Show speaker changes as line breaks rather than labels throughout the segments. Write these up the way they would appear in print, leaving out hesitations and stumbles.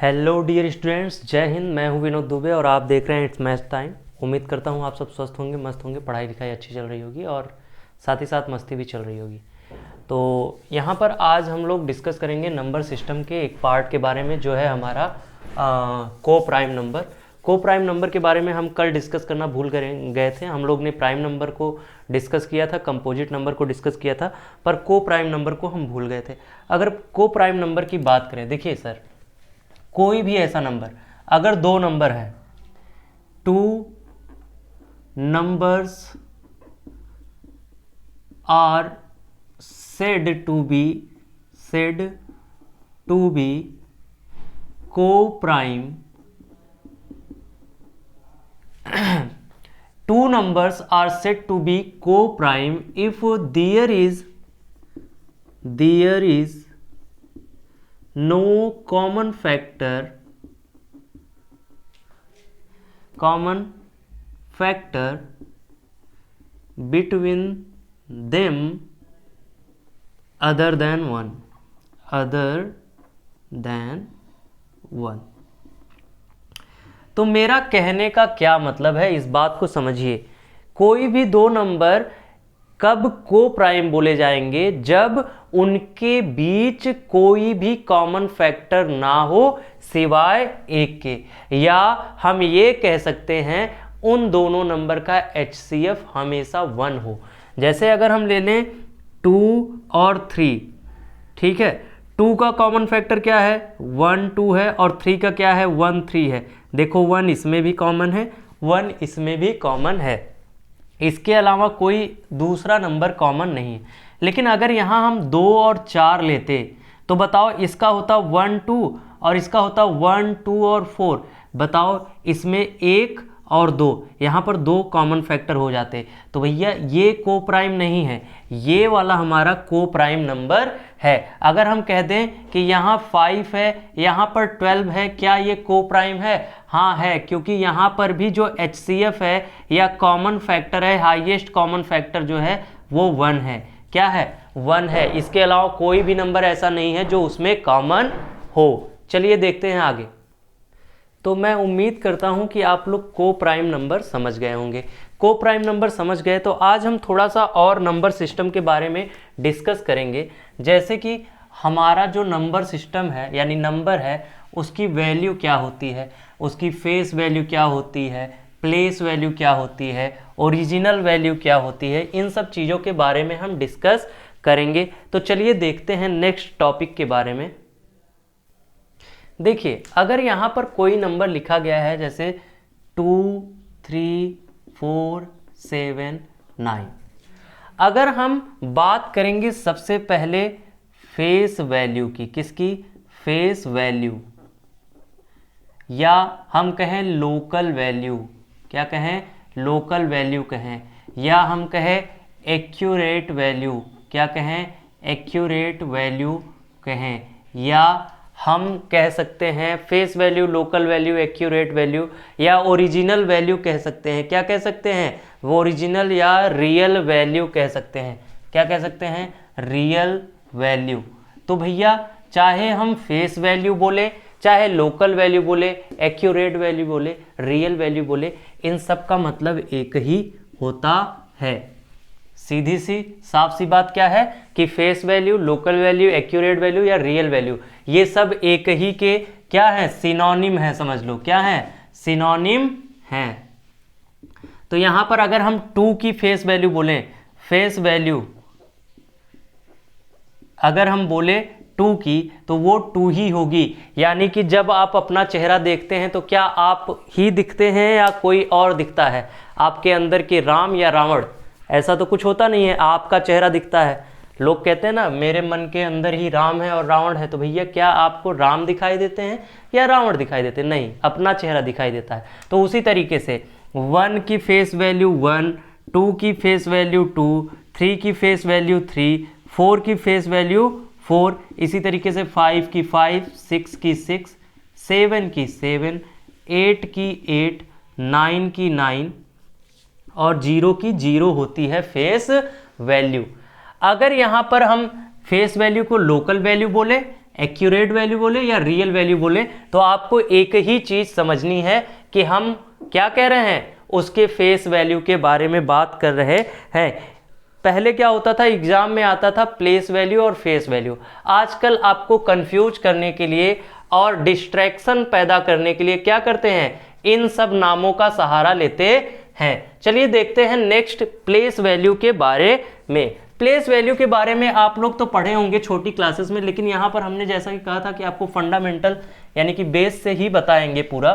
Hello dear students, जय हिंद। मैं हूं विनोद दुबे और आप देख रहे हैं इट्स मैथ टाइम। उम्मीद करता हूं आप सब स्वस्थ होंगे, मस्त होंगे, पढ़ाई लिखाई अच्छी चल रही होगी और साथ ही साथ मस्ती भी चल रही होगी। तो यहाँ पर आज हम लोग डिस्कस करेंगे नंबर सिस्टम के एक पार्ट के बारे में, जो है हमारा को प्राइम नंबर। को प्राइम नंबर के बारे में हम कल डिस्कस करना भूल गए थे। हम लोग ने प्राइम नंबर को डिस्कस किया था, कंपोजिट नंबर को डिस्कस किया था, पर को प्राइम नंबर को हम भूल गए थे। अगर को प्राइम नंबर की बात करें, देखिए सर, कोई भी ऐसा नंबर, अगर दो नंबर है, two numbers are said to be co-prime, two numbers are said to be co-prime if there is no common factor between them other than one। तो मेरा कहने का क्या मतलब है, इस बात को समझिए। कोई भी दो नंबर कब को प्राइम बोले जाएंगे? जब उनके बीच कोई भी कॉमन फैक्टर ना हो सिवाय एक के, या हम ये कह सकते हैं उन दोनों नंबर का HCF हमेशा 1 हो। जैसे अगर हम ले लें 2 और 3, ठीक है, 2 का कॉमन फैक्टर क्या है? 1 2 है, और 3 का क्या है? 1 3 है। देखो 1 इसमें भी कॉमन है, 1 इसमें भी कॉमन है, इसके अलावा कोई दूसरा नंबर कॉमन नहीं है। लेकिन अगर यहाँ हम 2 और 4 लेते तो बताओ, इसका होता 1 2 और इसका होता 1 2 और 4। बताओ, इसमें 1 और 2, यहाँ पर 2 कॉमन फैक्टर हो जाते। तो भैया ये को प्राइम नहीं है, ये वाला हमारा को प्राइम नंबर है। अगर हम कह दें कि यहाँ 5 है, यहाँ पर 12 है, क्या ये को प्राइम है? हाँ है, क्योंकि यहाँ पर भी जो HCF है या कॉमन फैक्टर है, हाईएस्ट कॉमन फैक्टर जो है वो 1 है। क्या है? 1 है। इसके अलावा कोई भी नंबर ऐसा नहीं है जो उसमें कॉमन हो। चलिए देखते हैं आगे। तो मैं उम्मीद करता हूं कि आप लोग को प्राइम नंबर समझ गए होंगे। को प्राइम नंबर समझ गए तो आज हम थोड़ा सा और नंबर सिस्टम के बारे में डिस्कस करेंगे। जैसे कि हमारा जो नंबर सिस्टम है यानी नंबर है, उसकी वैल्यू क्या होती है, उसकी फेस वैल्यू क्या होती है, प्लेस वैल्यू क्या होती है, ओरिजिनल वैल्यू क्या होती है, इन सब चीज़ों के बारे में हम डिस्कस करेंगे। तो चलिए देखते हैं नेक्स्ट टॉपिक के बारे में। देखिए, अगर यहाँ पर कोई नंबर लिखा गया है जैसे 2 3 4 7 9, अगर हम बात करेंगे सबसे पहले फेस वैल्यू की, किसकी? फेस वैल्यू, या हम कहें लोकल वैल्यू, क्या कहें? लोकल वैल्यू कहें, या हम कहें एक्यूरेट वैल्यू, क्या कहें? एक्यूरेट वैल्यू कहें, या हम कह सकते हैं face value, local value, accurate value, या ओरिजिनल वैल्यू कह सकते हैं। क्या कह सकते हैं? वो ओरिजिनल या रियल वैल्यू कह सकते हैं। क्या कह सकते हैं? Real value. तो भैया चाहे हम फेस वैल्यू बोले, चाहे लोकल वैल्यू बोले, एक्यूरेट वैल्यू बोले, रियल वैल्यू बोले, इन सब का मतलब एक ही होता है। सीधी सी साफ सी बात क्या है कि face value, local value, accurate value या रियल वैल्यू, ये सब एक ही के क्या है? सिनोनिम है, समझ लो। क्या है? सिनोनिम है। तो यहां पर अगर हम 2 की फेस वैल्यू बोले, फेस वैल्यू अगर हम बोले 2 की, तो वो 2 ही होगी। यानी कि जब आप अपना चेहरा देखते हैं तो क्या आप ही दिखते हैं या कोई और दिखता है? आपके अंदर के राम या रावण, ऐसा तो कुछ होता नहीं है, आपका चेहरा दिखता है। लोग कहते हैं ना, मेरे मन के अंदर ही राम है और रावण है। तो भैया क्या आपको राम दिखाई देते हैं या रावण दिखाई देते हैं? नहीं, अपना चेहरा दिखाई देता है। तो उसी तरीके से 1 की फेस वैल्यू 1, 2 की फेस वैल्यू 2, 3 की फेस वैल्यू 3, 4 की फेस वैल्यू 4, इसी तरीके से 5 की 5, 6 की 6, 7 की 7, 8 की 8, 9 की 9 और 0 की 0 होती है फेस वैल्यू। अगर यहाँ पर हम फेस वैल्यू को लोकल वैल्यू बोले एक्यूरेट वैल्यू बोले या रियल वैल्यू बोले, तो आपको एक ही चीज समझनी है कि हम क्या कह रहे हैं, उसके फेस वैल्यू के बारे में बात कर रहे हैं। पहले क्या होता था, एग्जाम में आता था प्लेस वैल्यू और फेस वैल्यू। आजकल आपको कंफ्यूज करने के लिए और डिस्ट्रैक्शन पैदा करने के लिए क्या करते हैं, इन सब नामों का सहारा लेते हैं। चलिए देखते हैं नेक्स्ट प्लेस वैल्यू के बारे में। प्लेस वैल्यू के बारे में आप लोग तो पढ़े होंगे छोटी क्लासेस में, लेकिन यहाँ पर हमने जैसा कि कहा था कि आपको फंडामेंटल यानी कि बेस से ही बताएंगे पूरा।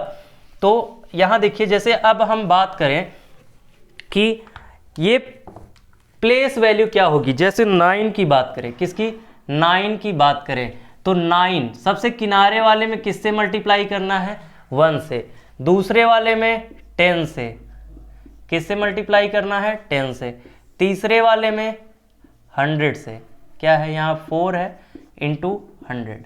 तो यहाँ देखिए, जैसे अब हम बात करें कि ये प्लेस वैल्यू क्या होगी, जैसे 9 की बात करें, किसकी, 9 की बात करें, तो 9 सबसे किनारे वाले में किससे मल्टीप्लाई करना है, 1 से। दूसरे वाले में 10 से, किससे मल्टीप्लाई करना है, 10 से। तीसरे वाले में 100 से, क्या है यहाँ 4 है इंटू 100।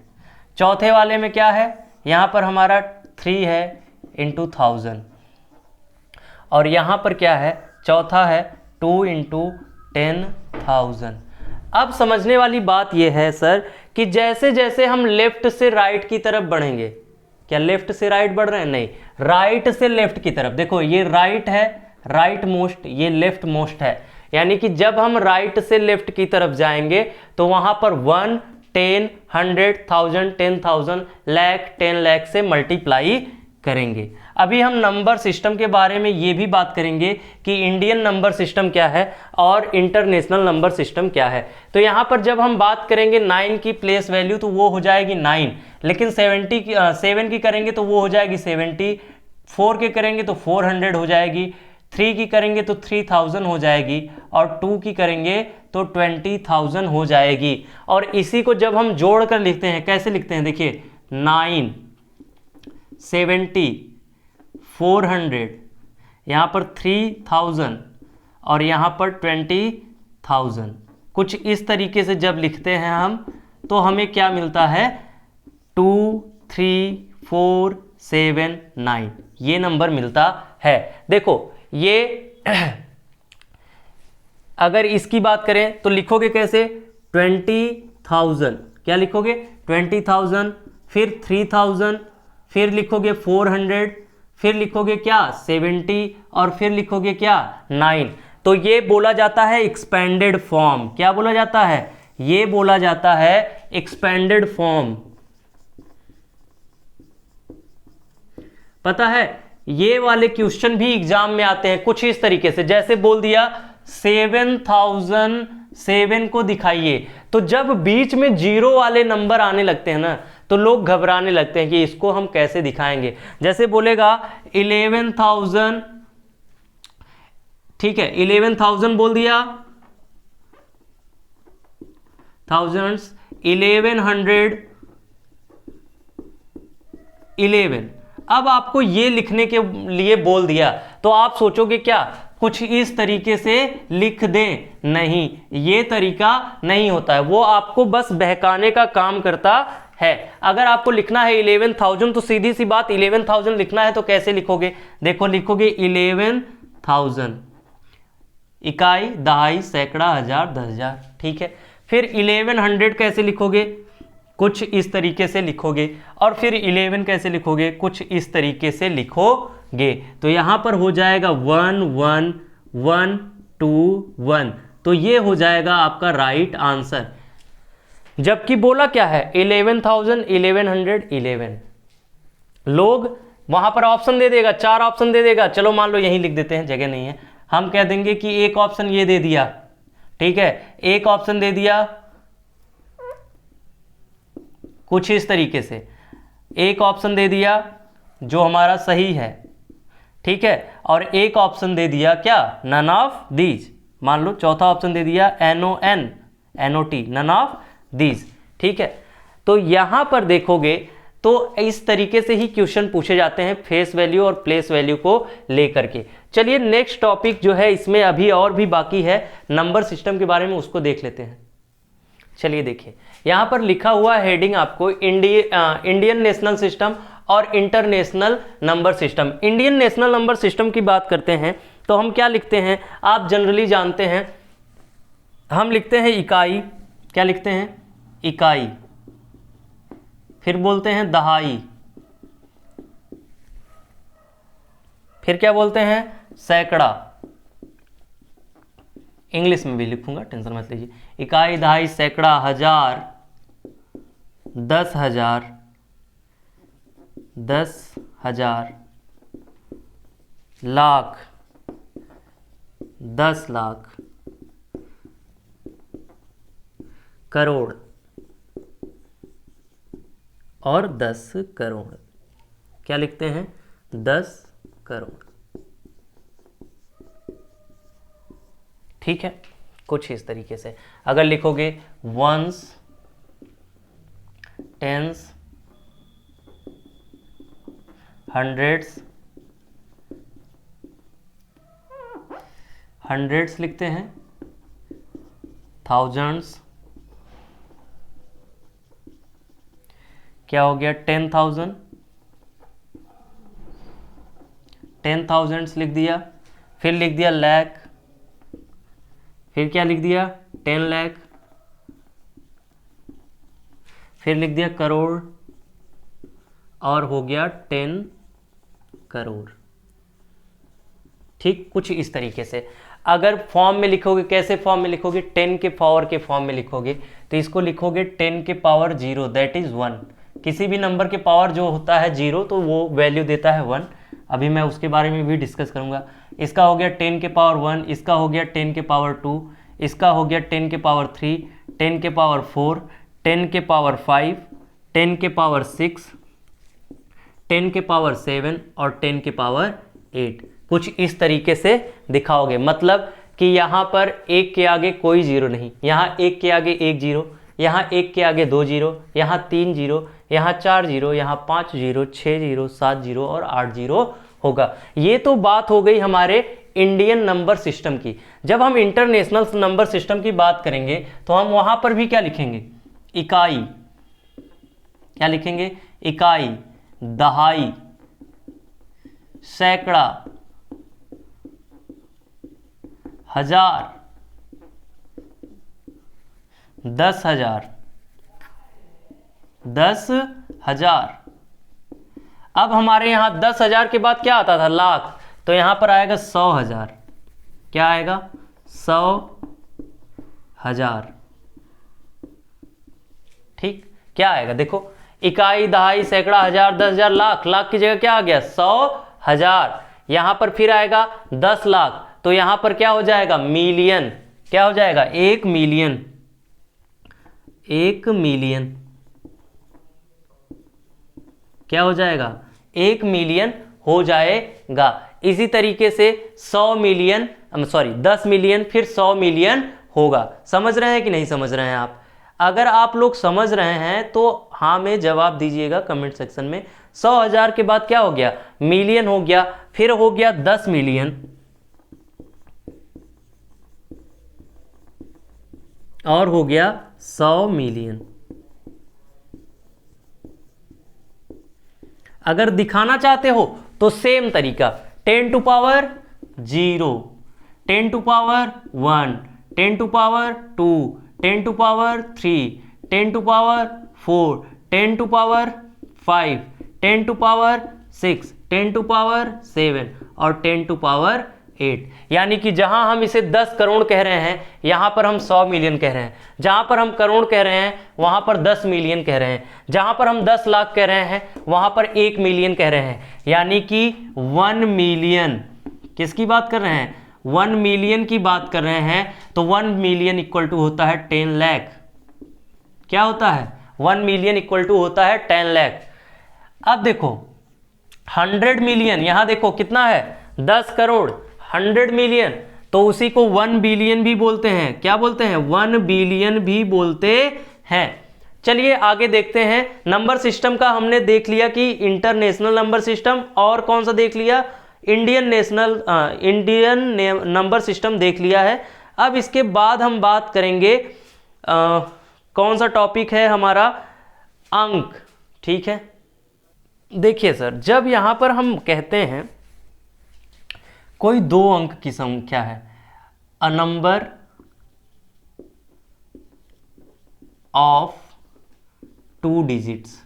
चौथे वाले में क्या है, यहाँ पर हमारा 3 है इंटू 1000। और यहाँ पर क्या है, चौथा है 2 इंटू 10,000। अब समझने वाली बात यह है सर कि जैसे जैसे हम लेफ्ट से राइट की तरफ बढ़ेंगे, क्या लेफ्ट से राइट बढ़ रहे हैं, नहीं, राइट से लेफ्ट की तरफ। देखो ये राइट है, राइट मोस्ट, ये लेफ्ट मोस्ट है, यानी कि जब हम राइट से लेफ्ट की तरफ जाएंगे तो वहां पर 1, 10, 100, 1000, 10,000, लाख, 10 लाख से मल्टीप्लाई करेंगे। अभी हम नंबर सिस्टम के बारे में ये भी बात करेंगे कि इंडियन नंबर सिस्टम क्या है और इंटरनेशनल नंबर सिस्टम क्या है। तो यहाँ पर जब हम बात करेंगे 9 की प्लेस वैल्यू तो वो हो जाएगी 9, लेकिन 7 की करेंगे तो वो हो जाएगी 70, 4 के करेंगे तो 400 हो जाएगी, 3 की करेंगे तो 3000 हो जाएगी, और 2 की करेंगे तो 20,000 हो जाएगी। और इसी को जब हम जोड़ कर लिखते हैं, कैसे लिखते हैं, देखिए 9, 70, 400, यहाँ पर 3000 और यहाँ पर 20,000, कुछ इस तरीके से जब लिखते हैं हम तो हमें क्या मिलता है, 2, 3, 4, 7, 9, ये नंबर मिलता है। देखो ये अगर इसकी बात करें तो लिखोगे कैसे, 20,000, क्या लिखोगे 20,000, फिर 3000, फिर लिखोगे 400, फिर लिखोगे क्या 70, और फिर लिखोगे क्या 9। तो ये बोला जाता है एक्सपेंडेड फॉर्म। क्या बोला जाता है, ये बोला जाता है एक्सपेंडेड फॉर्म। पता है ये वाले क्वेश्चन भी एग्जाम में आते हैं कुछ इस तरीके से, जैसे बोल दिया 7007 को दिखाइए, तो जब बीच में जीरो वाले नंबर आने लगते हैं ना तो लोग घबराने लगते हैं कि इसको हम कैसे दिखाएंगे। जैसे बोलेगा 11,000, ठीक है 11,000 बोल दिया, थाउजेंड्स, 1111, अब आपको ये लिखने के लिए बोल दिया तो आप सोचोगे क्या कुछ इस तरीके से लिख दें, नहीं, ये तरीका नहीं होता है, वो आपको बस बहकाने का काम करता है। अगर आपको लिखना है 11,000 तो सीधी सी बात 11,000 लिखना है तो कैसे लिखोगे, देखो लिखोगे 11,000, इकाई, दहाई, सैकड़ा, हजार, 10,000, ठीक है। फिर 1100 कैसे लिखोगे, कुछ इस तरीके से लिखोगे, और फिर 11 कैसे लिखोगे, कुछ इस तरीके से लिखोगे। तो यहां पर हो जाएगा 1121, तो ये हो जाएगा आपका राइट आंसर। जबकि बोला क्या है 11,000, 1100, 11। लोग वहां पर ऑप्शन दे देगा, 4 ऑप्शन दे देगा, चलो मान लो यहीं लिख देते हैं, जगह नहीं है, हम कह देंगे कि एक ऑप्शन ये दे दिया, ठीक है, एक ऑप्शन दे दिया कुछ इस तरीके से, एक ऑप्शन दे दिया जो हमारा सही है, ठीक है, और एक ऑप्शन दे दिया क्या, नन ऑफ दीज। मान लो चौथा ऑप्शन दे दिया NON, NOT, none of these, ठीक है। तो यहां पर देखोगे तो इस तरीके से ही क्वेश्चन पूछे जाते हैं फेस वैल्यू और प्लेस वैल्यू को लेकर के। चलिए नेक्स्ट टॉपिक जो है इसमें अभी और भी बाकी है, नंबर सिस्टम के बारे में, उसको देख लेते हैं। चलिए देखिए यहां पर लिखा हुआ हेडिंग आपको इंडियन नेशनल सिस्टम और international number system. Indian national number system की बात करते हैं तो हम क्या लिखते हैं, आप जनरली जानते हैं, हम लिखते हैं इकाई, क्या लिखते हैं, इकाई, फिर बोलते हैं दहाई, फिर क्या बोलते हैं सैकड़ा। इंग्लिश में भी लिखूंगा, टेंशन मत लीजिए। इकाई, दहाई, सैकड़ा, हजार, 10,000, 10,000, लाख, 10 लाख, करोड़ और 10 करोड़। क्या लिखते हैं? 10 करोड़। ठीक है, कुछ इस तरीके से अगर लिखोगे वंस, टेंस, हंड्रेड्स, हंड्रेड्स लिखते हैं, थाउजेंड्स, क्या हो गया 10,000, 10,000 लिख दिया, फिर लिख दिया लाख, फिर क्या लिख दिया 10 लाख, फिर लिख दिया करोड़ और हो गया 10 करोड़। ठीक, कुछ इस तरीके से अगर फॉर्म में लिखोगे, कैसे फॉर्म में लिखोगे? 10 के पावर के फॉर्म में लिखोगे तो इसको लिखोगे 10 के पावर 0, दैट इज 1। किसी भी नंबर के पावर जो होता है 0 तो वो वैल्यू देता है 1। अभी मैं उसके बारे में भी डिस्कस करूंगा। इसका हो गया 10 के पावर 1, इसका हो गया 10 के पावर 2, इसका हो गया 10 के पावर 3, 10 के पावर 4, 10 के पावर 5, 10 के पावर 6, 10 के पावर 7 और 10 के पावर 8। कुछ इस तरीके से दिखाओगे, मतलब कि यहाँ पर 1 के आगे कोई जीरो नहीं, यहाँ 1 के आगे 1 जीरो, यहाँ 1 के आगे 2 जीरो, यहाँ 3 जीरो, यहाँ 4 जीरो, यहाँ 5 जीरो, 6 जीरो, 7 जीरो और 8 जीरो होगा। ये तो बात हो गई हमारे इंडियन नंबर सिस्टम की। जब हम इंटरनेशनल नंबर सिस्टम की बात करेंगे तो हम वहाँ पर भी क्या लिखेंगे? इकाई। क्या लिखेंगे? इकाई, दहाई, सैकड़ा, हजार, 10,000, 10,000। अब हमारे यहां 10,000 के बाद क्या आता था? लाख। तो यहां पर आएगा 100,000। क्या आएगा? 100,000। ठीक, क्या आएगा? देखो, इकाई, दहाई, सैकड़ा, हजार, 10,000, लाख। लाख की जगह क्या आ गया? 100,000। यहां पर फिर आएगा 10 लाख, तो यहां पर क्या हो जाएगा? मिलियन। क्या हो जाएगा? 1 मिलियन। 1 मिलियन क्या हो जाएगा? 1 मिलियन हो जाएगा। इसी तरीके से 100 मिलियन, सॉरी 10 मिलियन, फिर 100 मिलियन होगा। समझ रहे हैं कि नहीं समझ रहे हैं आप? अगर आप लोग समझ रहे हैं तो हाँ में जवाब दीजिएगा कमेंट सेक्शन में। 100,000 के बाद क्या हो गया? मिलियन हो गया, फिर हो गया 10 मिलियन और हो गया 100 मिलियन। अगर दिखाना चाहते हो तो सेम तरीका, 10 to power 0, 10 to power 1, 10 to power 2, 10 to power 3, 10 to power 4, 10 to power 5, 10 to power 6, 10 to power 7 और 10 टू पावर 8। यानी कि जहां हम इसे 10 करोड़ कह रहे हैं यहां पर हम 100 मिलियन कह रहे हैं, जहां पर हम करोड़ कह रहे हैं वहां पर 10 मिलियन कह रहे हैं, जहां पर हम 10 लाख कह रहे हैं वहां पर 1 मिलियन कह रहे हैं। यानी कि 1 मिलियन किसकी बात कर रहे हैं? 1 मिलियन की बात कर रहे हैं। तो 1 मिलियन इक्वल टू होता है 10 लाख। क्या होता है? 1 मिलियन इक्वल टू होता है 10 लाख। अब देखो 100 मिलियन, यहां देखो कितना है? 10 करोड़। 100 मिलियन तो उसी को 1 बिलियन भी बोलते हैं। क्या बोलते हैं? 1 बिलियन भी बोलते हैं। चलिए आगे देखते हैं। नंबर सिस्टम का हमने देख लिया कि इंटरनेशनल नंबर सिस्टम, और कौन सा देख लिया? इंडियन नंबर सिस्टम देख लिया है। अब इसके बाद हम बात करेंगे कौन सा टॉपिक है हमारा? अंक। ठीक है, देखिए सर, जब यहां पर हम कहते हैं कोई 2 अंक की संख्या है, अ नंबर ऑफ 2 डिजिट्स,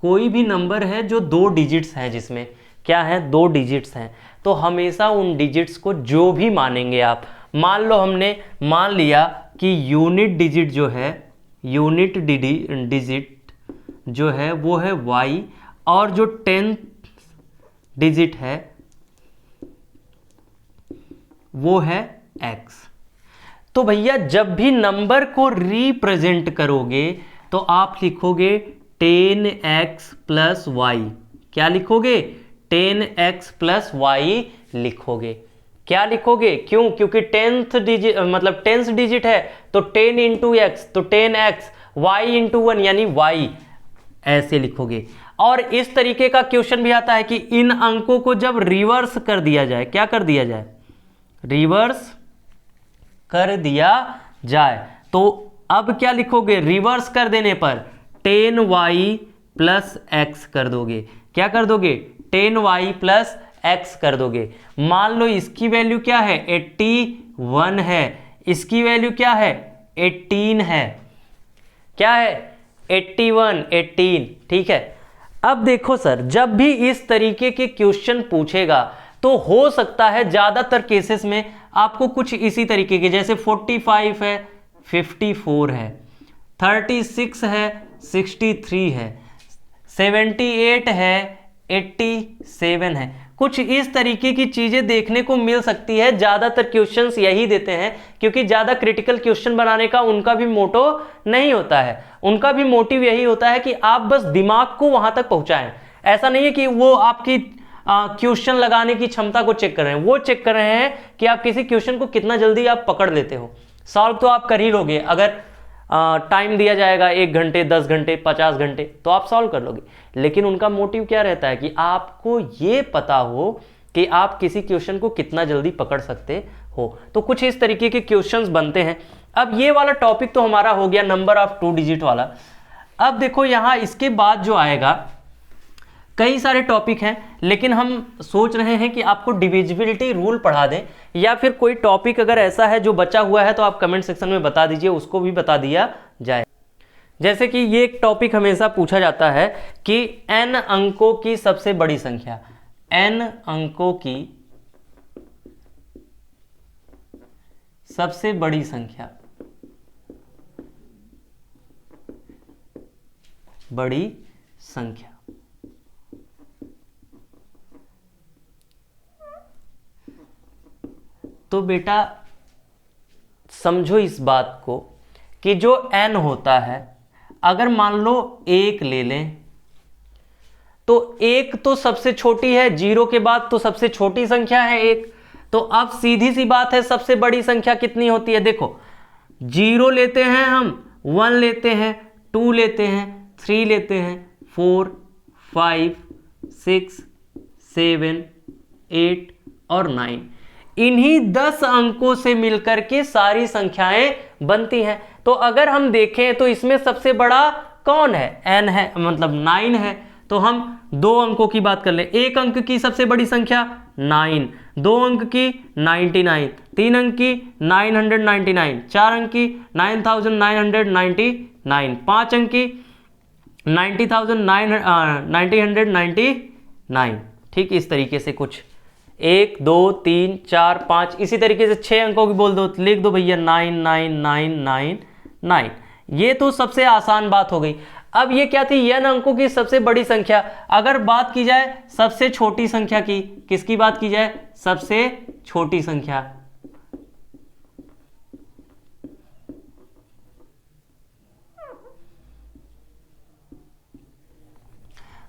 कोई भी नंबर है जो 2 डिजिट्स हैं, जिसमें क्या है 2 डिजिट्स हैं, तो हमेशा उन डिजिट्स को जो भी मानेंगे आप, मान लो हमने मान लिया कि यूनिट डिजिट जो है, यूनिट डिजिट जो है वो है y, और जो 10th डिजिट है वो है x। तो भैया जब भी नंबर को रिप्रेजेंट करोगे तो आप लिखोगे 10x प्लस वाई। क्या लिखोगे? 10x प्लस वाई लिखोगे। क्या लिखोगे? क्यों? क्योंकि 10th डिजिट मतलब 10th डिजिट है तो 10 इंटू एक्स, तो 10x, y इंटू 1 यानी y, ऐसे लिखोगे। और इस तरीके का क्वेश्चन भी आता है कि इन अंकों को जब रिवर्स कर दिया जाए, क्या कर दिया जाए? रिवर्स कर दिया जाए, तो अब क्या लिखोगे? रिवर्स कर देने पर 10y प्लस एक्स कर दोगे। क्या कर दोगे? 10y प्लस एक्स कर दोगे। मान लो इसकी वैल्यू क्या है? 81 है, इसकी वैल्यू क्या है? 18 है। क्या है? 81, 18, ठीक है। अब देखो सर, जब भी इस तरीके के क्वेश्चन पूछेगा तो हो सकता है ज़्यादातर केसेस में आपको कुछ इसी तरीके के, जैसे 45 है, 54 है, 36 है, 63 है, 78 है, 87 है, कुछ इस तरीके की चीज़ें देखने को मिल सकती है। ज़्यादातर क्वेश्चंस यही देते हैं, क्योंकि ज़्यादा क्रिटिकल क्वेश्चन बनाने का उनका भी मोटो नहीं होता है। उनका भी मोटिव यही होता है कि आप बस दिमाग को वहाँ तक पहुँचाएं। ऐसा नहीं है कि वो आपकी क्वेश्चन लगाने की क्षमता को चेक कर रहे हैं, वो चेक कर रहे हैं कि आप किसी क्वेश्चन को कितना जल्दी आप पकड़ लेते हो। सॉल्व तो आप कर ही लोगे, अगर टाइम दिया जाएगा 1 घंटे, 10 घंटे, 50 घंटे, तो आप सॉल्व कर लोगे। लेकिन उनका मोटिव क्या रहता है कि आपको ये पता हो कि आप किसी क्वेश्चन को कितना जल्दी पकड़ सकते हो। तो कुछ इस तरीके के क्वेश्चंस बनते हैं। अब ये वाला टॉपिक तो हमारा हो गया नंबर ऑफ 2 डिजिट वाला। अब देखो यहाँ इसके बाद जो आएगा, कई सारे टॉपिक हैं, लेकिन हम सोच रहे हैं कि आपको डिविजिबिलिटी रूल पढ़ा दें, या फिर कोई टॉपिक अगर ऐसा है जो बचा हुआ है तो आप कमेंट सेक्शन में बता दीजिए, उसको भी बता दिया जाए। जैसे कि ये एक टॉपिक हमेशा पूछा जाता है कि n अंकों की सबसे बड़ी संख्या, n अंकों की सबसे बड़ी संख्या, बड़ी संख्या। तो बेटा समझो इस बात को कि जो n होता है, अगर मान लो 1 ले लें तो 1 तो सबसे छोटी है, 0 के बाद तो सबसे छोटी संख्या है 1। तो अब सीधी सी बात है, सबसे बड़ी संख्या कितनी होती है? देखो 0 लेते हैं हम, 1 लेते हैं, 2 लेते हैं, 3 लेते हैं, 4, 5, 6, 7, 8 और 9। इन्हीं 10 अंकों से मिलकर के सारी संख्याएं बनती हैं। तो अगर हम देखें तो इसमें सबसे बड़ा कौन है? n है, मतलब 9 है। तो हम 2 अंकों की बात कर लें। 1 अंक की सबसे बड़ी संख्या 9, 2 अंक की 99, 3 अंक की 999, 4 अंक की 9999, 5 अंक की 90999। ठीक इस तरीके से कुछ 1 2 3 4 5 इसी तरीके से 6 अंकों की बोल दो, लिख दो भैया 99999। ये तो सबसे आसान बात हो गई। अब ये क्या थी? n अंकों की सबसे बड़ी संख्या। अगर बात की जाए सबसे छोटी संख्या की, किसकी बात की जाए? सबसे छोटी संख्या।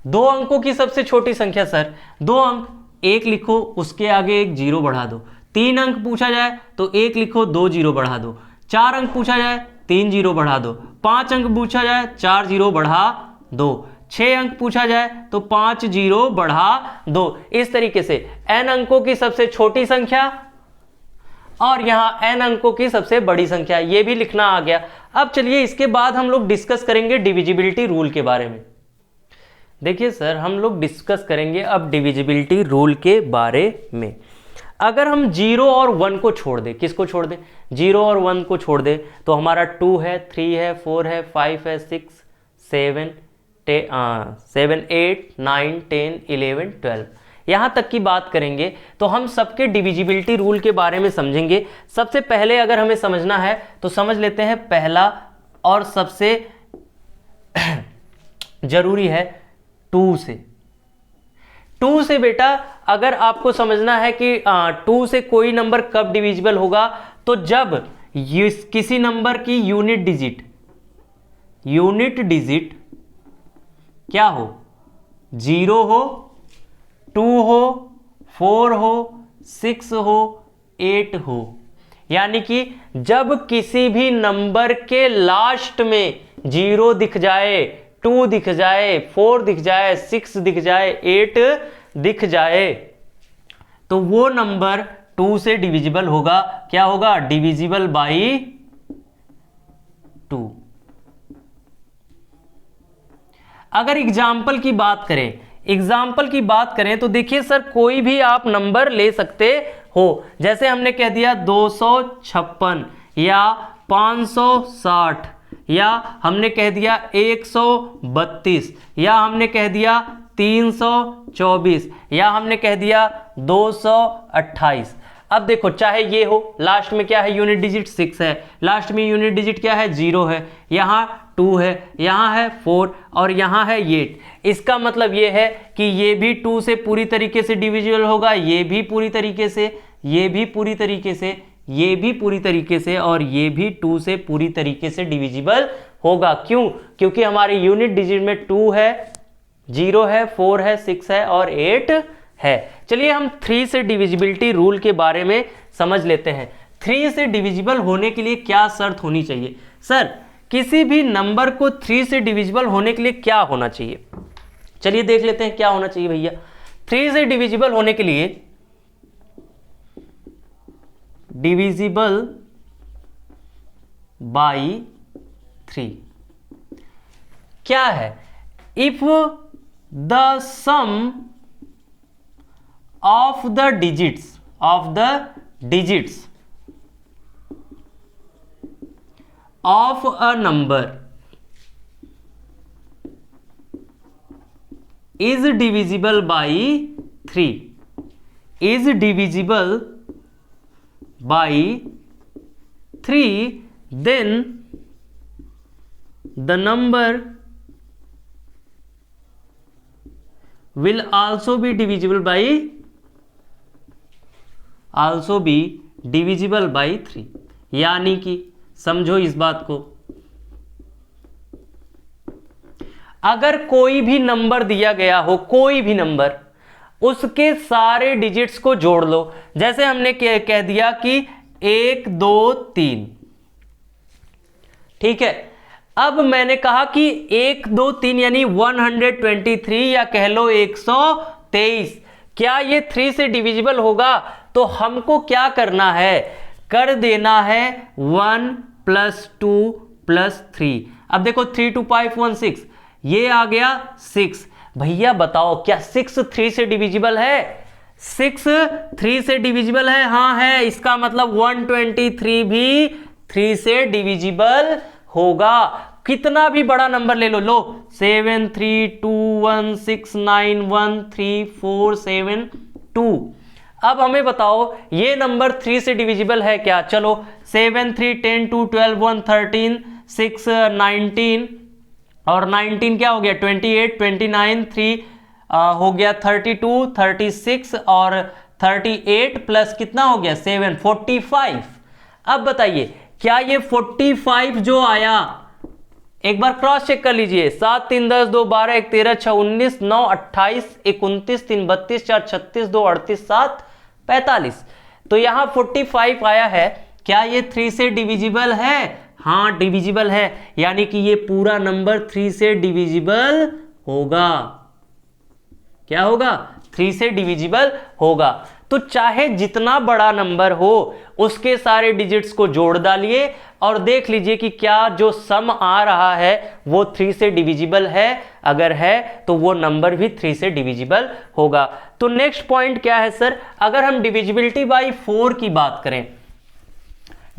दो अंकों की सबसे छोटी संख्या सर, 2 अंक, 1 लिखो, उसके आगे एक 0 बढ़ा दो। 3 अंक पूछा जाए तो 1 लिखो, 2 0 बढ़ा दो। 4 अंक पूछा जाए 3 0 बढ़ा दो। 5 अंक पूछा जाए 4 0 बढ़ा दो। 6 अंक पूछा जाए तो 5 0 बढ़ा दो। इस तरीके से n अंकों की सबसे छोटी संख्या और यहां n अंकों की सबसे बड़ी संख्या, ये भी लिखना आ गया। अब चलिए इसके बाद हम लोग डिस्कस करेंगे डिविजिबिलिटी रूल के बारे में। देखिए सर, हम लोग डिस्कस करेंगे अब डिविजिबिलिटी रूल के बारे में। अगर हम 0 और 1 को छोड़ दें, किसको छोड़ दें? 0 और 1 को छोड़ दें तो हमारा 2 है, 3 है, 4 है, 5 है, 6, 7, 7 8 9 10 11 12 यहाँ तक की बात करेंगे तो हम सबके डिविजिबिलिटी रूल के बारे में समझेंगे। सबसे पहले अगर हमें समझना है तो समझ लेते हैं, पहला और सबसे जरूरी है 2 से। 2 से बेटा अगर आपको समझना है कि 2 से कोई नंबर कब डिविजिबल होगा, तो जब किसी नंबर की यूनिट डिजिट क्या हो, 0 हो, 2 हो, 4 हो, 6 हो, 8 हो। यानी कि जब किसी भी नंबर के लास्ट में 0 दिख जाए, 2 दिख जाए, 4 दिख जाए, 6 दिख जाए, 8 दिख जाए, तो वो नंबर 2 से डिविजिबल होगा। क्या होगा? Divisible by 2। अगर एग्जाम्पल की बात करें तो देखिए सर, कोई भी आप नंबर ले सकते हो। जैसे हमने कह दिया 256 या 560 या हमने कह दिया 132 या हमने कह दिया 324 या हमने कह दिया 228। अब देखो, चाहे ये हो, लास्ट में क्या है? यूनिट डिजिट 6 है, लास्ट में यूनिट डिजिट क्या है? 0 है, यहाँ 2 है, यहाँ है 4 और यहाँ है 8। इसका मतलब ये है कि ये भी 2 से पूरी तरीके से डिविजिबल होगा, ये भी पूरी तरीके से, ये भी पूरी तरीके से, ये भी पूरी तरीके से और ये भी 2 से पूरी तरीके से डिविजिबल होगा। क्यों? क्योंकि हमारे यूनिट डिजिट में 2 है, 0 है, 4 है, 6 है और 8 है। चलिए हम 3 से डिविजिबिलिटी रूल के बारे में समझ लेते हैं। 3 से डिविजिबल होने के लिए क्या शर्त होनी चाहिए? सर, किसी भी नंबर को 3 से डिविजिबल होने के लिए क्या होना चाहिए? चलिए देख लेते हैं क्या होना चाहिए भैया। 3 से डिविजिबल होने के लिए डिविजिबल बाई 3 क्या है? If the sum of the digits of a number is divisible by 3, then the number will also be divisible by 3। यानी कि समझो इस बात को, अगर कोई भी नंबर दिया गया हो, कोई भी नंबर, उसके सारे डिजिट्स को जोड़ लो। जैसे हमने कह दिया कि 1 2 3, ठीक है। अब मैंने कहा कि 1 2 3 यानी 123 या कह लो 123, क्या ये 3 से डिविजिबल होगा? तो हमको क्या करना है? कर देना है 1 + 2 + 3। अब देखो 3 2 5 1 6, ये आ गया 6। भैया बताओ क्या 6 3 से डिविजिबल है? 6 3 से डिविजिबल है? हाँ है। इसका मतलब 123 भी 3 से डिविजिबल होगा। कितना भी बड़ा नंबर ले लो 7 3 2 1 6 9 1 3 4 7 2। अब हमें बताओ ये नंबर 3 से डिविजिबल है क्या? चलो 7 3 10 2 12 1 13 6 19 और 19 क्या हो गया? 28 29 3 हो गया 32 36 और 38 प्लस कितना हो गया? 7 45। अब बताइए क्या ये 45 जो आया, एक बार क्रॉस चेक कर लीजिए, 7 3 10 2 12 1 13 6 19 9 28 29 3 32 4 36 2 38 7 45। तो यहां 45 आया है। क्या ये 3 से डिविजिबल है? हाँ डिविजिबल है, यानी कि ये पूरा नंबर 3 से डिविजिबल होगा। क्या होगा? 3 से डिविजिबल होगा। तो चाहे जितना बड़ा नंबर हो उसके सारे डिजिट्स को जोड़ डालिए और देख लीजिए कि क्या जो सम आ रहा है वो 3 से डिविजिबल है। अगर है तो वो नंबर भी 3 से डिविजिबल होगा। तो नेक्स्ट पॉइंट क्या है सर? अगर हम डिविजिबिलिटी बाई 4 की बात करें,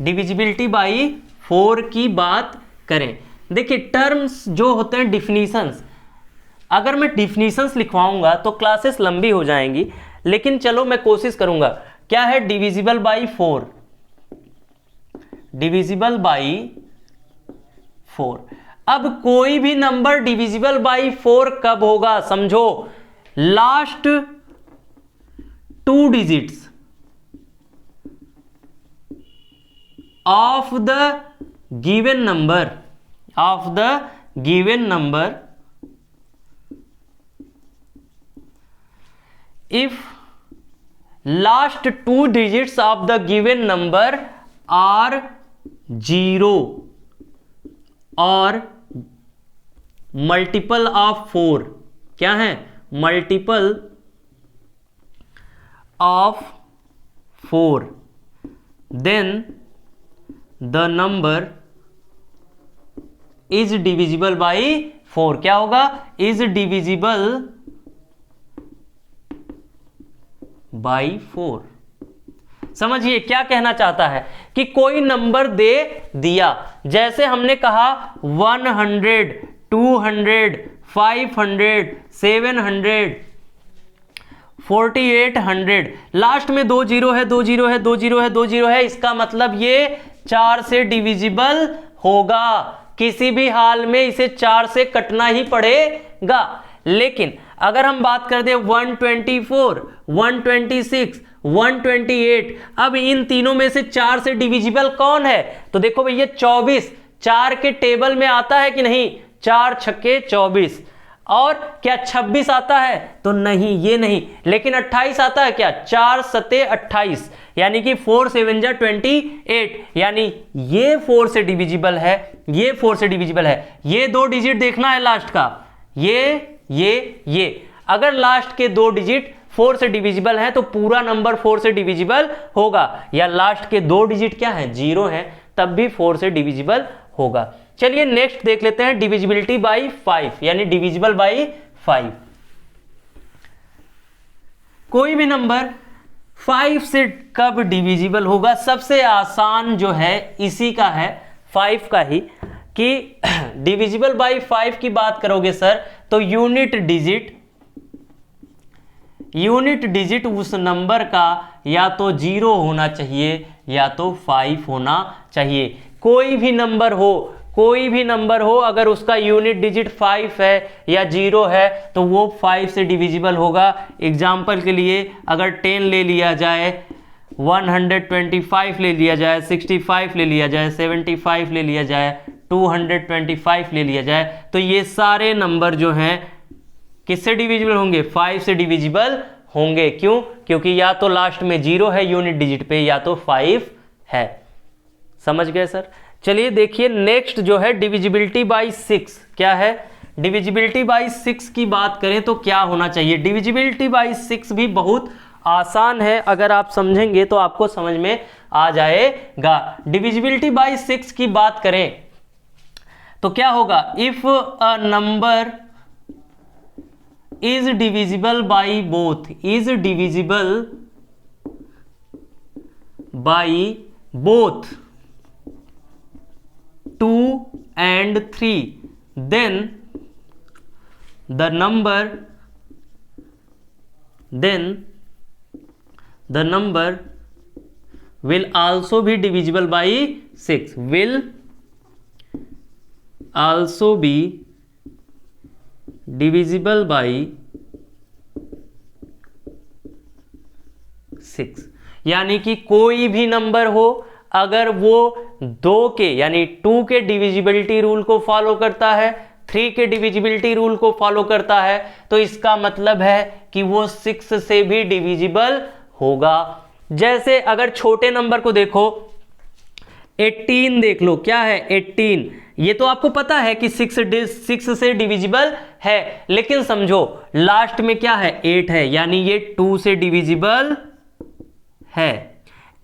डिविजिबिलिटी बाई 4 की बात करें, देखिए टर्म्स जो होते हैं, डिफिनीशंस, अगर मैं डिफिनीशंस लिखवाऊंगा तो क्लासेस लंबी हो जाएंगी, लेकिन चलो मैं कोशिश करूंगा। क्या है डिविजिबल बाई 4? Divisible by 4। अब कोई भी नंबर डिविजिबल बाई 4 कब होगा? समझो, last 2 digits of the given number if last 2 digits of the given number are 0 और multiple of 4, क्या है? multiple of 4, then the number is divisible by 4। क्या होगा? is divisible by 4। समझिए क्या कहना चाहता है कि कोई नंबर दे दिया, जैसे हमने कहा 100, 200, 500, 700, 4800, लास्ट में 2 जीरो है, 2 जीरो है, 2 जीरो है, 2 जीरो है, इसका मतलब ये 4 से डिविजिबल होगा। किसी भी हाल में इसे 4 से कटना ही पड़ेगा। लेकिन अगर हम बात कर दें 124, 126, 128, अब इन तीनों में से 4 से डिविजिबल कौन है? तो देखो भैया 24 4 के टेबल में आता है कि नहीं? 4 छक्के 24। और क्या 26 आता है? तो नहीं, ये नहीं। लेकिन 28 आता है क्या? 4 सते 28, यानी कि 4 7 जा 28, यानी ये 4 से डिविजिबल है, ये 4 से डिविजिबल है। ये 2 डिजिट देखना है लास्ट का, ये अगर लास्ट के 2 डिजिट 4 से डिविजिबल है तो पूरा नंबर 4 से डिविजिबल होगा, या लास्ट के 2 डिजिट क्या है? 0 है, तब भी 4 से डिविजिबल होगा। चलिए नेक्स्ट देख लेते हैं डिविजिबिलिटी बाई 5, यानी डिविजिबल बाई 5। कोई भी नंबर 5 से कब डिविजिबल होगा? सबसे आसान जो है इसी का है, 5 का ही, कि डिविजिबल बाई 5 की बात करोगे सर तो यूनिट डिजिट उस नंबर का या तो 0 होना चाहिए या तो 5 होना चाहिए। कोई भी नंबर हो अगर उसका यूनिट डिजिट 5 है या 0 है तो वो 5 से डिविजिबल होगा। एग्जाम्पल के लिए अगर 10 ले लिया जाए, 125 ले लिया जाए, 65 ले लिया जाए, 75 ले लिया जाए, 225 ले लिया जाए, तो ये सारे नंबर जो हैं किससे डिविजिबल होंगे? 5 से डिविजिबल होंगे। क्यों? क्योंकि या तो लास्ट में 0 है यूनिट डिजिट पे या तो 5 है। समझ गए सर? चलिए देखिए नेक्स्ट जो है डिविजिबिलिटी बाई 6। क्या है? डिविजिबिलिटी बाई 6 की बात करें तो क्या होना चाहिए? डिविजिबिलिटी बाई 6 भी बहुत आसान है, अगर आप समझेंगे तो आपको समझ में आ जाएगा। डिविजिबिलिटी बाई 6 की बात करें तो क्या होगा? If a number is divisible by both, is divisible by both 2 and 3, then the number will also be divisible by 6, will also be divisible by 6। यानी कि कोई भी नंबर हो अगर वो 2 के यानी 2 के डिविजिबिलिटी रूल को फॉलो करता है, 3 के डिविजिबिलिटी रूल को फॉलो करता है, तो इसका मतलब है कि वो 6 से भी डिविजिबल होगा। जैसे अगर छोटे नंबर को देखो, 18 देख लो, क्या है 18? ये तो आपको पता है कि 6 से डिविजिबल है, लेकिन समझो लास्ट में क्या है? 8 है, यानी ये 2 से डिविजिबल है।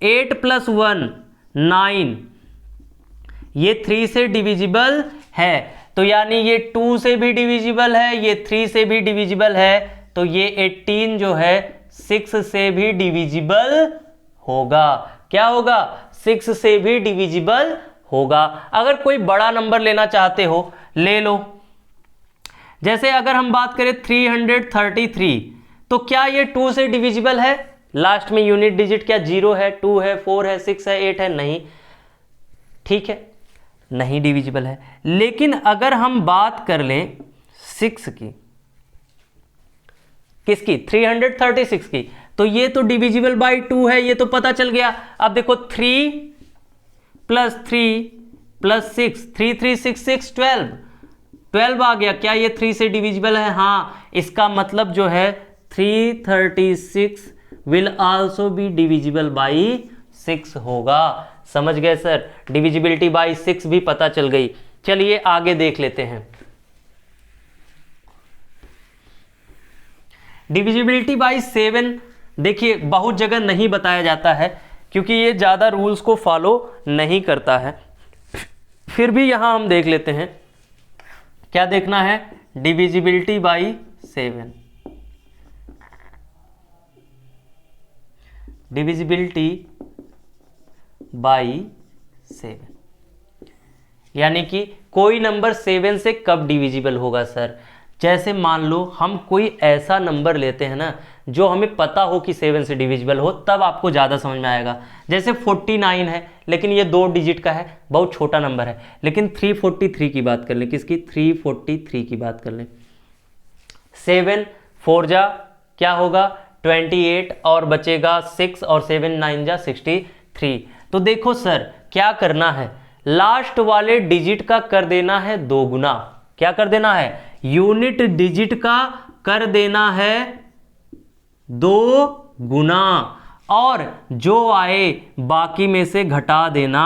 8 + 1 9, ये 3 से डिविजिबल है, तो यानी ये 2 से भी डिविजिबल है, ये 3 से भी डिविजिबल है, तो ये 18 जो है 6 से भी डिविजिबल होगा। क्या होगा? 6 से भी डिविजिबल होगा। अगर कोई बड़ा नंबर लेना चाहते हो ले लो, जैसे अगर हम बात करें 333, तो क्या ये 2 से डिविजिबल है? लास्ट में यूनिट डिजिट क्या 0 है, 2 है, 4 है, 6 है, 8 है? नहीं, ठीक है, नहीं डिविजिबल है। लेकिन अगर हम बात कर लें 6 की, किसकी? 336 की, तो ये तो डिविजिबल बाई 2 है, ये तो पता चल गया। अब देखो 3 + 3 + 6, 3 3 6 6 12 आ गया। क्या ये 3 से डिविजिबल है? हाँ, इसका मतलब जो है 336 will also be divisible by 6 होगा। समझ गए सर? डिविजिबिलिटी बाई 6 भी पता चल गई। चलिए आगे देख लेते हैं। डिविजिबिलिटी बाई 7 देखिए बहुत जगह नहीं बताया जाता है क्योंकि ये ज़्यादा रूल्स को फॉलो नहीं करता है, फिर भी यहाँ हम देख लेते हैं। क्या देखना है? Divisibility by 7। डिविजिबिलिटी बाई 7 यानी कि कोई नंबर 7 से कब डिविजिबल होगा सर? जैसे मान लो हम कोई ऐसा नंबर लेते हैं ना जो हमें पता हो कि 7 से डिविजिबल हो, तब आपको ज़्यादा समझ में आएगा। जैसे 49 है लेकिन ये 2 डिजिट का है, बहुत छोटा नंबर है। लेकिन 343 की बात कर लें, किसकी? 343 की बात कर लें। 7 4 जा क्या होगा? 28 और बचेगा 6 और 7 9 जा 63। तो देखो सर क्या करना है, लास्ट वाले डिजिट का कर देना है 2 गुना। क्या कर देना है? यूनिट डिजिट का कर देना है 2 गुना और जो आए बाकी में से घटा देना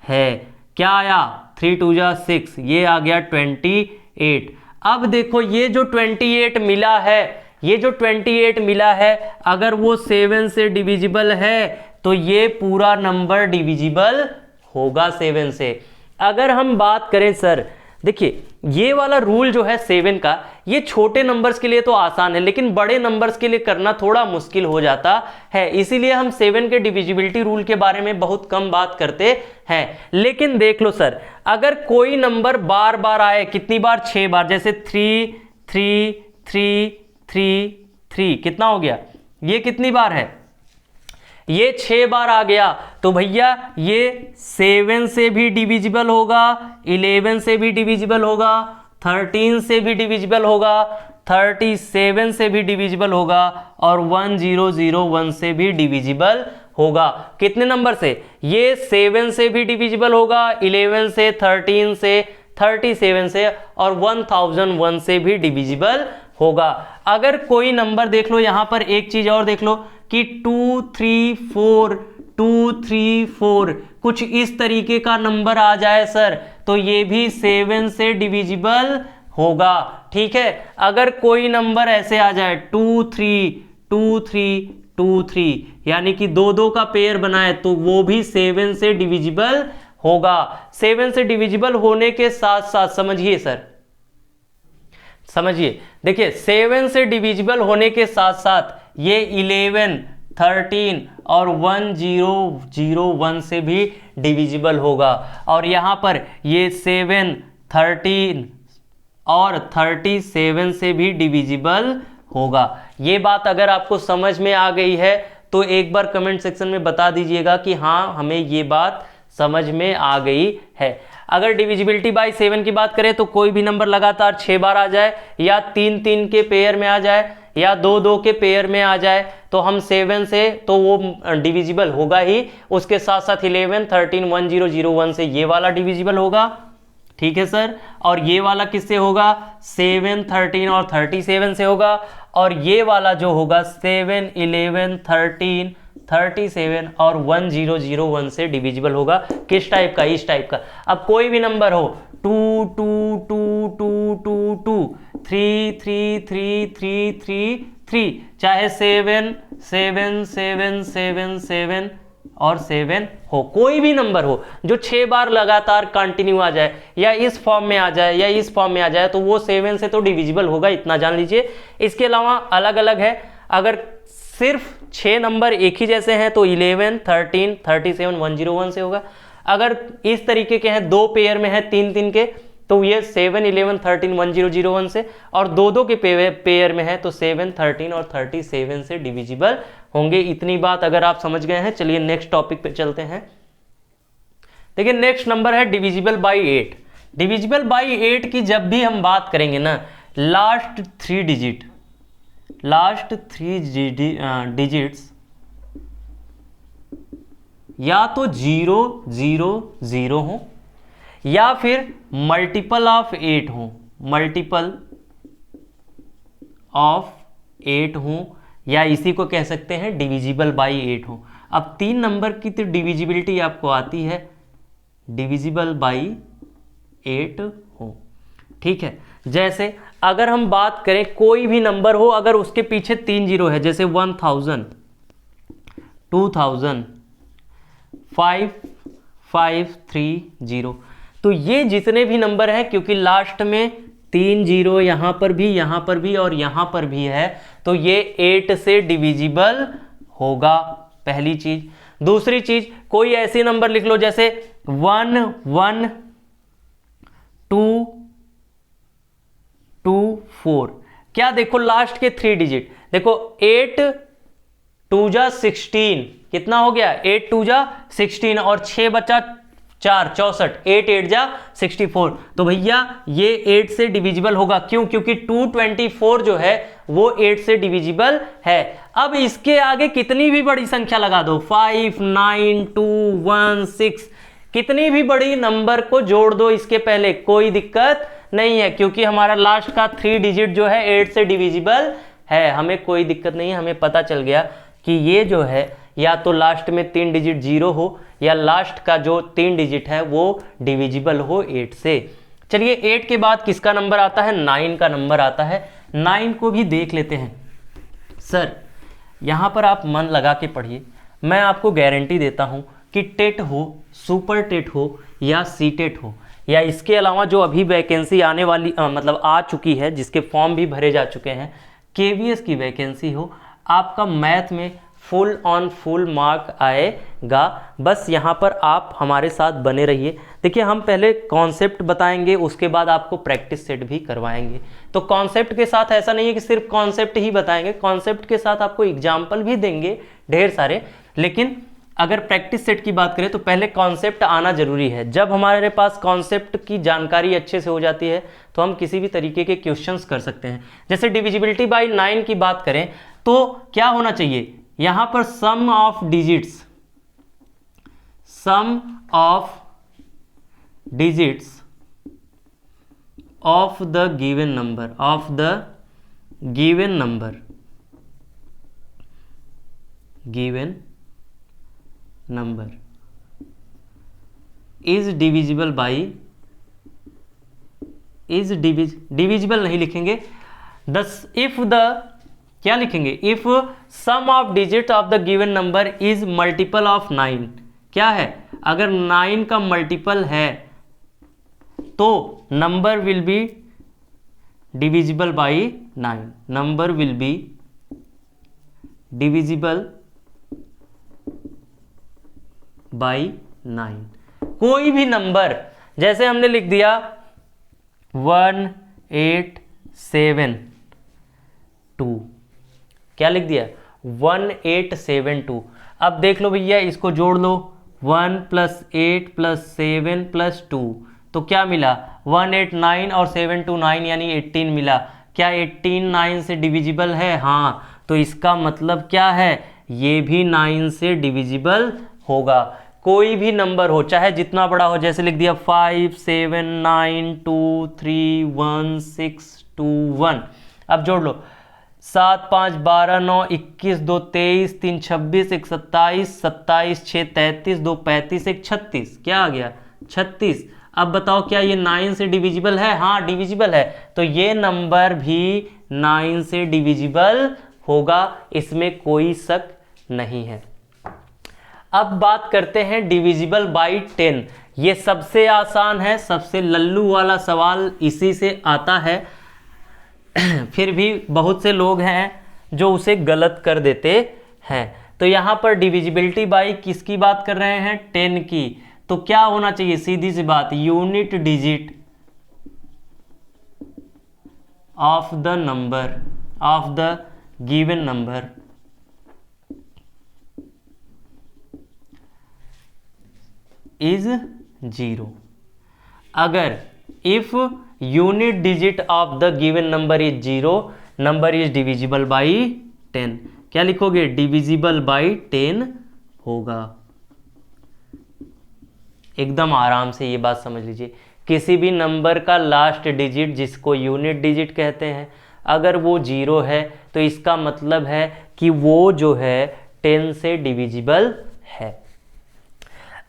है। क्या आया? 3 2 जा 6, ये आ गया 28। अब देखो ये जो 28 मिला है, ये जो 28 मिला है, अगर वो 7 से डिविजिबल है तो ये पूरा नंबर डिविजिबल होगा 7 से। अगर हम बात करें सर, देखिए ये वाला रूल जो है 7 का, ये छोटे नंबर्स के लिए तो आसान है लेकिन बड़े नंबर्स के लिए करना थोड़ा मुश्किल हो जाता है। इसीलिए हम 7 के डिविजिबिलिटी रूल के बारे में बहुत कम बात करते हैं। लेकिन देख लो सर, अगर कोई नंबर बार बार आए, कितनी बार? 6 बार। जैसे 3 3 3 3 3 कितना हो गया? ये कितनी बार है? ये 6 बार आ गया। तो भैया ये 7 से भी डिविजिबल होगा, 11 से भी डिविजिबल होगा, 13 से भी डिविजिबल होगा, 37 से भी डिविजिबल होगा और 1001 से भी डिविजिबल होगा। कितने नंबर से? ये 7 से भी डिविजिबल होगा, 11 से, 13 से, 37 से और 1001 से भी डिविजिबल होगा। अगर कोई नंबर देख लो, यहां पर एक चीज और देख लो कि 2 3 4 2 3 4 कुछ इस तरीके का नंबर आ जाए सर, तो ये भी 7 से डिविजिबल होगा। ठीक है, अगर कोई नंबर ऐसे आ जाए 2 3 2 3 2 3 यानी कि 2 2 का पेयर बनाए तो वो भी 7 से डिविजिबल होगा। 7 से डिविजिबल होने के साथ साथ समझिए सर, समझिए, देखिए 7 से डिविजिबल होने के साथ साथ ये 11 13 और 1001 से भी डिविजिबल होगा। और यहाँ पर ये 7 13 और 37 से भी डिविजिबल होगा। ये बात अगर आपको समझ में आ गई है तो एक बार कमेंट सेक्शन में बता दीजिएगा कि हाँ हमें ये बात समझ में आ गई है। अगर डिविजिबिलिटी बाय 7 की बात करें तो कोई भी नंबर लगातार 6 बार आ जाए या 3 3 के पेयर में आ जाए या 2 2 के पेयर में आ जाए तो हम 7 से तो वो डिविजिबल होगा ही। उसके साथ साथ 11 13 1001 से ये वाला डिविजिबल होगा। ठीक है सर, और ये वाला किससे होगा? 7 13 और 37 से होगा। और ये वाला जो होगा 7 11 13 37 और 1001 से डिविजिबल होगा। किस टाइप का? इस टाइप का। अब कोई भी नंबर हो 2 2 2 2 2 2 3 3 3 3 3 3 चाहे 7 7 7 7 7 और 7 हो, कोई भी नंबर हो जो 6 बार लगातार कंटिन्यू आ जाए या इस फॉर्म में आ जाए या इस फॉर्म में आ जाए तो वो 7 से तो डिविजिबल होगा, इतना जान लीजिए। इसके अलावा अलग अलग है, अगर सिर्फ 6 नंबर एक ही जैसे हैं तो 11 13 37 101 से होगा। अगर इस तरीके के हैं, 2 पेयर में है 3 3 के तो ये 7, 11, 13 1001 से, और दो दो के पेयर में है तो 7, 13 और 37 से डिविजिबल होंगे। इतनी बात अगर आप समझ गए हैं, चलिए नेक्स्ट टॉपिक पे चलते हैं। देखिए नेक्स्ट नंबर है डिविजिबल बाई 8। डिविजिबल बाई 8 की जब भी हम बात करेंगे ना, लास्ट थ्री डिजिट्स या तो 0, 0, 0 हो, या फिर मल्टीपल ऑफ 8 हो, मल्टीपल ऑफ 8 हो, या इसी को कह सकते हैं डिविजिबल बाई 8 हो। अब 3 नंबर की तो डिविजिबिलिटी आपको आती है, डिविजिबल बाई 8 हो, ठीक है। जैसे अगर हम बात करें कोई भी नंबर हो, अगर उसके पीछे 3 जीरो है, जैसे 1000, 2000, 5530, तो ये जितने भी नंबर हैं, क्योंकि लास्ट में 3 जीरो यहां पर भी, यहां पर भी और यहां पर भी है, तो ये 8 से डिविजिबल होगा, पहली चीज। दूसरी चीज, कोई ऐसी नंबर लिख लो जैसे 1, 1, 2, 2, 4, क्या देखो लास्ट के 3 डिजिट देखो, 8 2 जा 16, कितना हो गया, 8 2 जा 16 और 6 बचा 4, 64, 8 8 जा 64, तो भैया ये 8 से डिविजिबल होगा। क्यों? क्योंकि 224 जो है वो 8 से डिविजिबल है। अब इसके आगे कितनी भी बड़ी संख्या लगा दो, 5, 9, 2, 1, 6, कितनी भी बड़ी नंबर को जोड़ दो इसके पहले, कोई दिक्कत नहीं है, क्योंकि हमारा लास्ट का 3 डिजिट जो है 8 से डिविजिबल है, हमें कोई दिक्कत नहीं है। हमें पता चल गया कि ये जो है या तो लास्ट में 3 डिजिट 0 हो, या लास्ट का जो 3 डिजिट है वो डिविजिबल हो 8 से। चलिए 8 के बाद किसका नंबर आता है, 9 का नंबर आता है। 9 को भी देख लेते हैं। सर यहाँ पर आप मन लगा के पढ़िए, मैं आपको गारंटी देता हूँ कि टेट हो, सुपर टेट हो या सी टेट हो, या इसके अलावा जो अभी वैकेंसी आने वाली मतलब आ चुकी है, जिसके फॉर्म भी भरे जा चुके हैं, केवीएस की वैकेंसी हो, आपका मैथ में फुल ऑन फुल मार्क आएगा। बस यहाँ पर आप हमारे साथ बने रहिए। देखिए हम पहले कॉन्सेप्ट बताएंगे, उसके बाद आपको प्रैक्टिस सेट भी करवाएंगे। तो कॉन्सेप्ट के साथ ऐसा नहीं है कि सिर्फ कॉन्सेप्ट ही बताएंगे, कॉन्सेप्ट के साथ आपको एग्जाम्पल भी देंगे ढेर सारे। लेकिन अगर प्रैक्टिस सेट की बात करें तो पहले कॉन्सेप्ट आना जरूरी है। जब हमारे पास कॉन्सेप्ट की जानकारी अच्छे से हो जाती है तो हम किसी भी तरीके के क्वेश्चंस कर सकते हैं। जैसे डिविजिबिलिटी बाय 9 की बात करें तो क्या होना चाहिए, यहां पर sum of digits of the given number is divisible by, divisible नहीं लिखेंगे, इफ द क्या लिखेंगे, if sum of digit of the given number is multiple of 9। क्या है, अगर 9 का मल्टीपल है तो number will be divisible by 9, number will be divisible by 9। कोई भी नंबर, जैसे हमने लिख दिया 1872, क्या लिख दिया 1872। अब देख लो भैया, इसको जोड़ लो, 1 + 8 + 7 + 2, तो क्या मिला 189 और 7 2 9 यानी 18 मिला। क्या 18 9 से डिविजिबल है? हाँ, तो इसका मतलब क्या है, ये भी 9 से डिविजिबल होगा। कोई भी नंबर हो, चाहे जितना बड़ा हो, जैसे लिख दिया 5 7 9 2 3 1 6 2 1। अब जोड़ लो, 7 5 12 9 21 2 23 3 26 1 27 27 6 33 2 35 1 36, क्या आ गया 36। अब बताओ क्या ये 9 से डिविजिबल है? हाँ डिविजिबल है, तो ये नंबर भी 9 से डिविजिबल होगा, इसमें कोई शक नहीं है। अब बात करते हैं डिविजिबल बाई 10। ये सबसे आसान है, सबसे लल्लू वाला सवाल इसी से आता है। फिर भी बहुत से लोग हैं जो उसे गलत कर देते हैं। तो यहाँ पर डिविजिबिलिटी बाई किसकी बात कर रहे हैं? 10 की। तो क्या होना चाहिए? सीधी सी बात, unit digit of the number of the given number is 0। अगर if unit digit of the given number is 0, number is divisible by 10। क्या लिखोगे? डिविजिबल बाई 10 होगा। एकदम आराम से ये बात समझ लीजिए, किसी भी नंबर का लास्ट डिजिट जिसको यूनिट डिजिट कहते हैं, अगर वो 0 है तो इसका मतलब है कि वो जो है 10 से डिविजिबल है।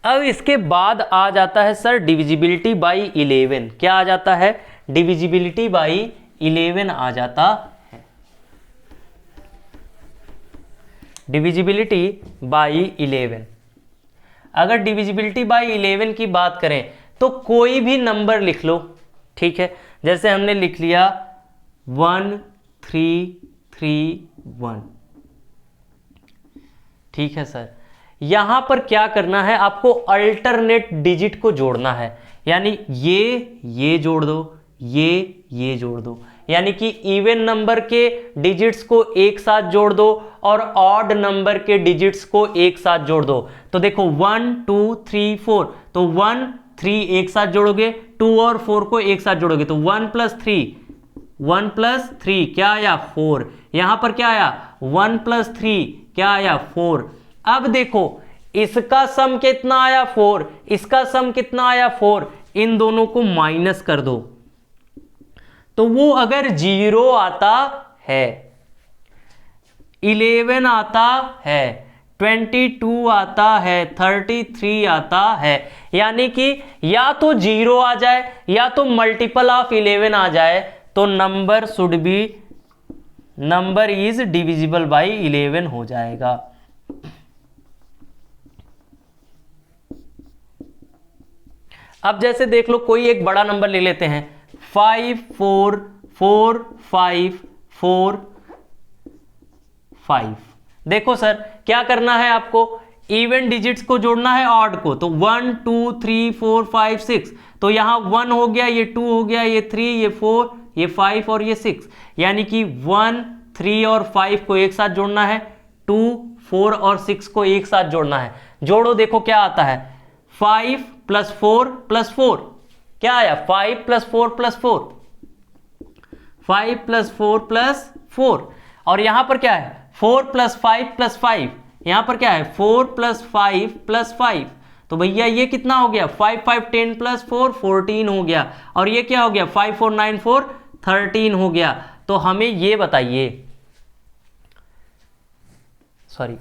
अब इसके बाद आ जाता है सर डिविजिबिलिटी बाई 11। क्या आ जाता है? डिविजिबिलिटी बाई 11 आ जाता है। Divisibility by 11। अगर डिविजिबिलिटी बाई 11 की बात करें तो कोई भी नंबर लिख लो, ठीक है। जैसे हमने लिख लिया 1 3 3 1, ठीक है सर। यहां पर क्या करना है? आपको अल्टरनेट डिजिट को जोड़ना है, यानी ये जोड़ दो, ये जोड़ दो, यानी कि इवन नंबर के डिजिट्स को एक साथ जोड़ दो और ऑड नंबर के डिजिट्स को एक साथ जोड़ दो। तो देखो 1 2 3 4, तो 1 3 एक साथ जोड़ोगे, 2 और 4 को एक साथ जोड़ोगे तो 1 + 3 क्या आया? 4। यहां पर क्या आया? 1 + 3 क्या आया? 4। अब देखो इसका सम कितना आया? 4। इसका सम कितना आया? 4। इन दोनों को माइनस कर दो, तो वो अगर 0 आता है, 11 आता है, 22 आता है, 33 आता है, यानी कि या तो 0 आ जाए या तो मल्टीपल ऑफ 11 आ जाए, तो number should be, number is divisible by 11 हो जाएगा। अब जैसे देख लो, कोई एक बड़ा नंबर ले लेते हैं 5 4 4 5 4 5। देखो सर क्या करना है आपको? इवन डिजिट्स को जोड़ना है ऑड को, तो 1 2 3 4 5 6, तो यहां 1 हो गया, ये 2 हो गया, ये 3, ये 4, ये 5 और ये 6, यानी कि 1 3 और 5 को एक साथ जोड़ना है, 2 4 और 6 को एक साथ जोड़ना है। जोड़ो, देखो क्या आता है? 5 + 4 + 4 क्या आया? 5 + 4 + 4, 5 + 4 + 4, और यहां पर क्या है? 4 + 5 + 5, यहां पर क्या है? 4 + 5 + 5, तो भैया ये कितना हो गया? 5 5 10 + 4 14 हो गया, और ये क्या हो गया? 5 4 9 4 13 हो गया। तो हमें ये बताइए, सॉरी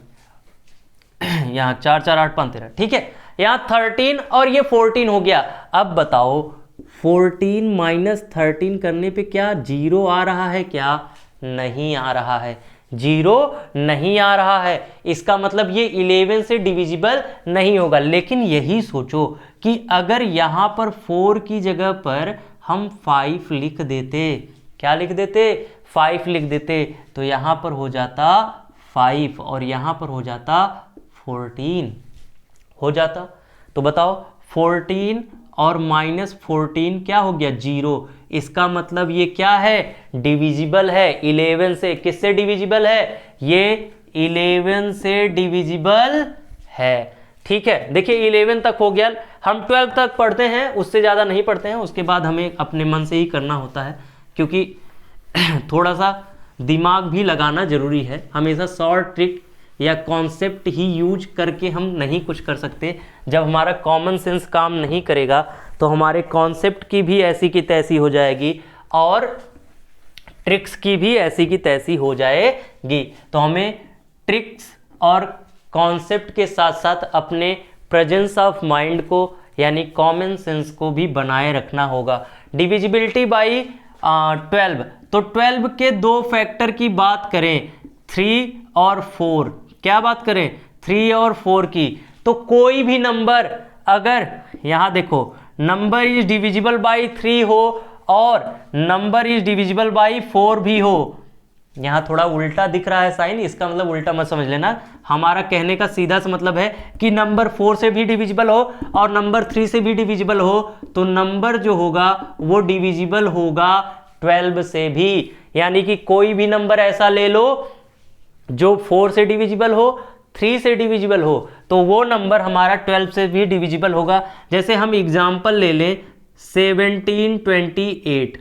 यहां 4 4 8 5 13, ठीक है, यहां 13 और ये 14 हो गया। अब बताओ 14 - 13 करने पे क्या 0 आ रहा है? क्या नहीं आ रहा है? 0 नहीं आ रहा है, इसका मतलब ये 11 से डिविजिबल नहीं होगा। लेकिन यही सोचो कि अगर यहां पर 4 की जगह पर हम 5 लिख देते, क्या लिख देते? 5 लिख देते, तो यहां पर हो जाता 5 और यहां पर हो जाता 14 हो जाता। तो बताओ 14 और -14 क्या हो गया? 0। इसका मतलब ये क्या है? डिविजिबल है 11 से। किससे डिविजिबल है? ये 11 से डिविजिबल है, ठीक है। देखिए 11 तक हो गया, हम 12 तक पढ़ते हैं, उससे ज़्यादा नहीं पढ़ते हैं, उसके बाद हमें अपने मन से ही करना होता है, क्योंकि थोड़ा सा दिमाग भी लगाना जरूरी है। हमेशा शॉर्ट ट्रिक या कॉन्सेप्ट ही यूज करके हम नहीं कुछ कर सकते। जब हमारा कॉमन सेंस काम नहीं करेगा तो हमारे कॉन्सेप्ट की भी ऐसी की तैसी हो जाएगी और ट्रिक्स की भी ऐसी की तैसी हो जाएगी। तो हमें ट्रिक्स और कॉन्सेप्ट के साथ साथ अपने प्रेजेंस ऑफ माइंड को यानी कॉमन सेंस को भी बनाए रखना होगा। डिविजिबिलिटी बाई 12, तो 12 के 2 फैक्टर की बात करें, 3 और 4, क्या बात करें? 3 और 4 की, तो कोई भी नंबर अगर यहां देखो नंबर इज डिविजिबल बाई 3 हो और नंबर इज डिविजिबल बाई 4 भी हो, यहां थोड़ा उल्टा दिख रहा है साइन, इसका मतलब उल्टा मत समझ लेना। हमारा कहने का सीधा सा मतलब है कि नंबर 4 से भी डिविजिबल हो और नंबर 3 से भी डिविजिबल हो, तो नंबर जो होगा वो डिविजिबल होगा 12 से भी, यानी कि कोई भी नंबर ऐसा ले लो जो 4 से डिविजिबल हो, 3 से डिविजिबल हो, तो वो नंबर हमारा 12 से भी डिविजिबल होगा। जैसे हम एग्जाम्पल ले लें 1728।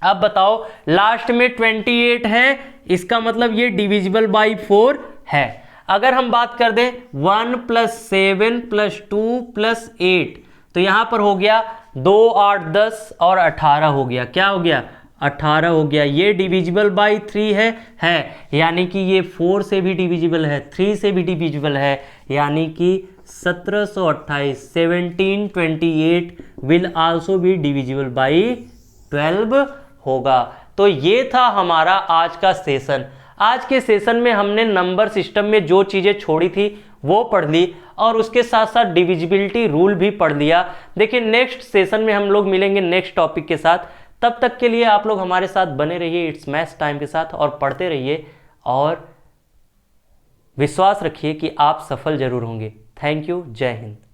अब बताओ लास्ट में 28 है, इसका मतलब ये डिविजिबल बाई 4 है। अगर हम बात कर दें 1 + 7 + 2 + 8, तो यहां पर हो गया 2 8 10 और 18 हो गया। क्या हो गया? 18 हो गया। ये डिविजिबल बाई 3 है, यानी कि ये 4 से भी डिविजिबल है, 3 से भी डिविजिबल है, यानी कि 1728 1728 will also be divisible by 12 होगा। तो ये था हमारा आज का सेशन। आज के सेशन में हमने नंबर सिस्टम में जो चीज़ें छोड़ी थी वो पढ़ ली और उसके साथ साथ डिविजिबिलिटी रूल भी पढ़ लिया। देखिए नेक्स्ट सेशन में हम लोग मिलेंगे नेक्स्ट टॉपिक के साथ। तब तक के लिए आप लोग हमारे साथ बने रहिए इट्स मैथ्स टाइम के साथ और पढ़ते रहिए और विश्वास रखिए कि आप सफल जरूर होंगे। Thank you. जय हिंद।